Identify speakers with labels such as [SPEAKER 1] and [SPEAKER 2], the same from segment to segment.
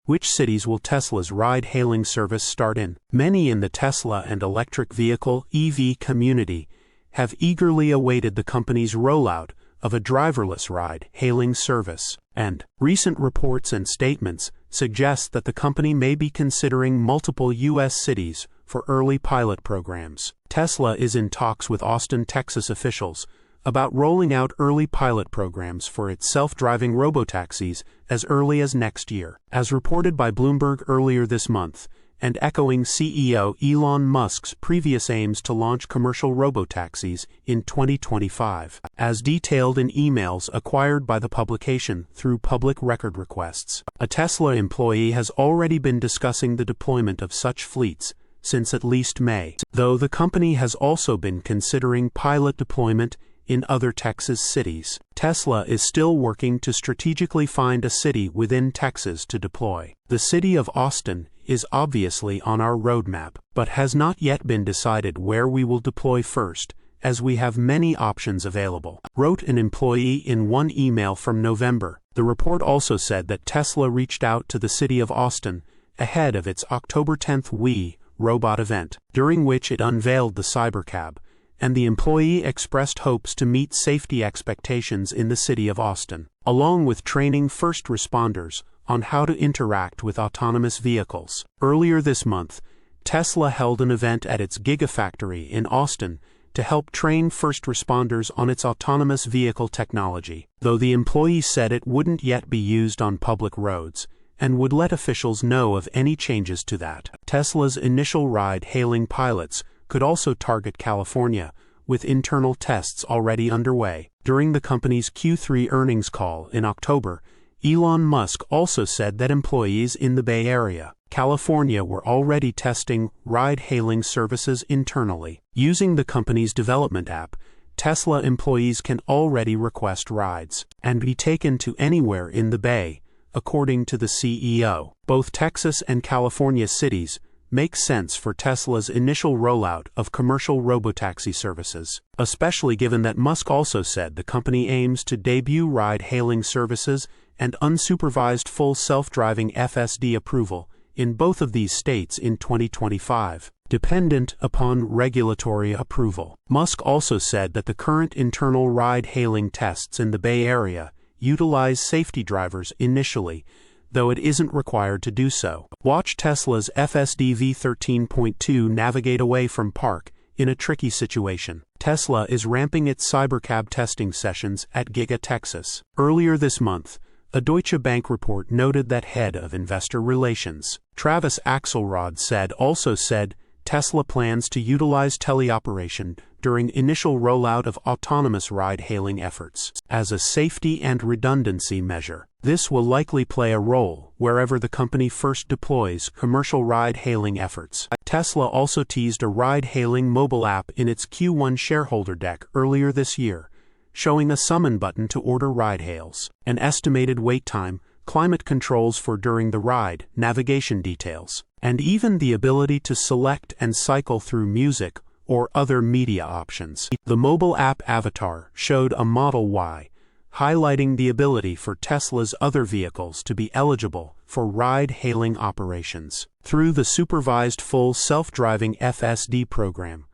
[SPEAKER 1] Which cities will Tesla's ride-hailing service start in? Many in the Tesla and electric vehicle (EV) community have eagerly awaited the company's rollout of a driverless ride-hailing service, and recent reports and statements suggest that the company may be considering multiple U.S. cities for early pilot programs. Tesla is in talks with Austin, Texas officials about rolling out early pilot programs for its self-driving robotaxis as early as next year. As reported by Bloomberg earlier this month, and echoing CEO Elon Musk's previous aims to launch commercial robotaxis in 2025, as detailed in emails acquired by the publication through public record requests. A Tesla employee has already been discussing the deployment of such fleets since at least May, though the company has also been considering pilot deployment in other Texas cities. Tesla is still working to strategically find a city within Texas to deploy. The city of Austin is obviously on our roadmap, but has not yet been decided where we will deploy first, as we have many options available, wrote an employee in one email from November. The report also said that Tesla reached out to the city of Austin ahead of its October 10th We Robot event, during which it unveiled the Cybercab, and the employee expressed hopes to meet safety expectations in the city of Austin, along with training first responders on how to interact with autonomous vehicles. Earlier this month, Tesla held an event at its Gigafactory in Austin to help train first responders on its autonomous vehicle technology, though the employee said it wouldn't yet be used on public roads and would let officials know of any changes to that. Tesla's initial ride-hailing pilots could also target California, with internal tests already underway. During the company's Q3 earnings call in October, Elon Musk also said that employees in the Bay Area, California, were already testing ride-hailing services internally. Using the company's development app, Tesla employees can already request rides and be taken to anywhere in the Bay, according to the CEO. Both Texas and California cities make sense for Tesla's initial rollout of commercial robotaxi services, especially given that Musk also said the company aims to debut ride-hailing services and unsupervised full self-driving FSD approval in both of these states in 2025, dependent upon regulatory approval. Musk also said that the current internal ride-hailing tests in the Bay Area utilize safety drivers initially, though it isn't required to do so. Watch Tesla's FSD V13.2 navigate away from park in a tricky situation. Tesla is ramping its Cybercab testing sessions at Giga Texas. Earlier this month, a Deutsche Bank report noted that head of investor relations, Travis Axelrod, also said Tesla plans to utilize teleoperation during initial rollout of autonomous ride-hailing efforts as a safety and redundancy measure. This will likely play a role wherever the company first deploys commercial ride-hailing efforts. Tesla also teased a ride-hailing mobile app in its Q1 shareholder deck earlier this year, showing a summon button to order ride hails, an estimated wait time, climate controls for during the ride, navigation details, and even the ability to select and cycle through music or other media options. The mobile app avatar showed a Model Y, highlighting the ability for Tesla's other vehicles to be eligible for ride-hailing operations through the Supervised Full Self-Driving FSD program,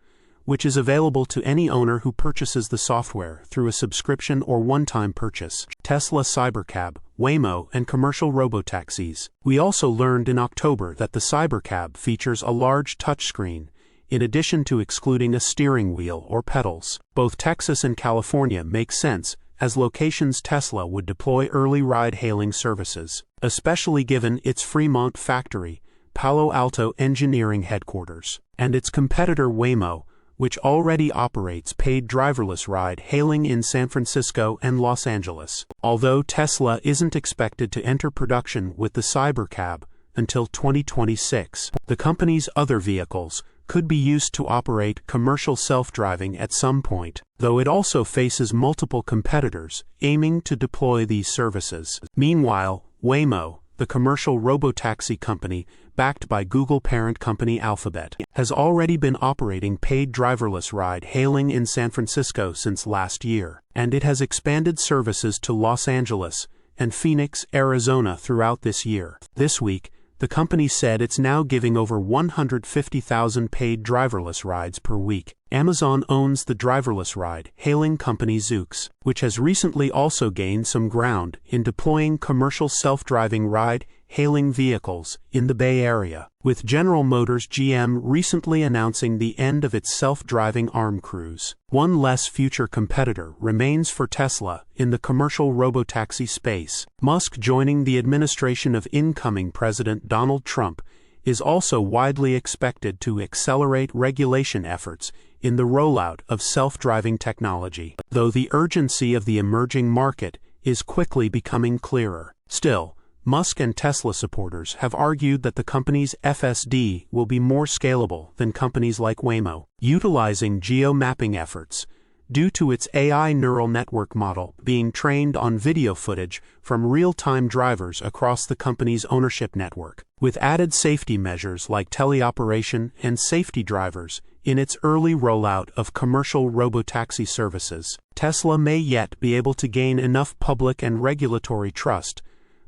[SPEAKER 1] which is available to any owner who purchases the software through a subscription or one-time purchase. Tesla Cybercab, Waymo, and commercial robotaxis. We also learned in October that the Cybercab features a large touchscreen, in addition to excluding a steering wheel or pedals. Both Texas and California make sense as locations Tesla would deploy early ride-hailing services, especially given its Fremont factory, Palo Alto engineering headquarters, and its competitor Waymo, which already operates paid driverless ride-hailing in San Francisco and Los Angeles. Although Tesla isn't expected to enter production with the Cybercab until 2026, the company's other vehicles could be used to operate commercial self-driving at some point, though it also faces multiple competitors aiming to deploy these services. Meanwhile, Waymo, the commercial robotaxi company backed by Google parent company Alphabet, has already been operating paid driverless ride-hailing in San Francisco since last year, and it has expanded services to Los Angeles and Phoenix, Arizona throughout this year. This week, the company said it's now giving over 150,000 paid driverless rides per week. Amazon owns the driverless ride-hailing company Zoox, which has recently also gained some ground in deploying commercial self-driving ride-hailing vehicles in the Bay Area, with General Motors GM recently announcing the end of its self-driving ARM Cruise. One less future competitor remains for Tesla in the commercial robotaxi space. Musk joining the administration of incoming President Donald Trump is also widely expected to accelerate regulation efforts in the rollout of self-driving technology, though the urgency of the emerging market is quickly becoming clearer. Still, Musk and Tesla supporters have argued that the company's FSD will be more scalable than companies like Waymo, utilizing geo-mapping efforts, due to its AI neural network model being trained on video footage from real-time drivers across the company's ownership network, with added safety measures like teleoperation and safety drivers in its early rollout of commercial robotaxi services. Tesla may yet be able to gain enough public and regulatory trust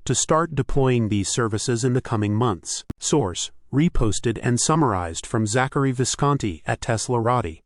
[SPEAKER 1] to start deploying these services in the coming months. Source: reposted and summarized from Zachary Visconti at Teslarati.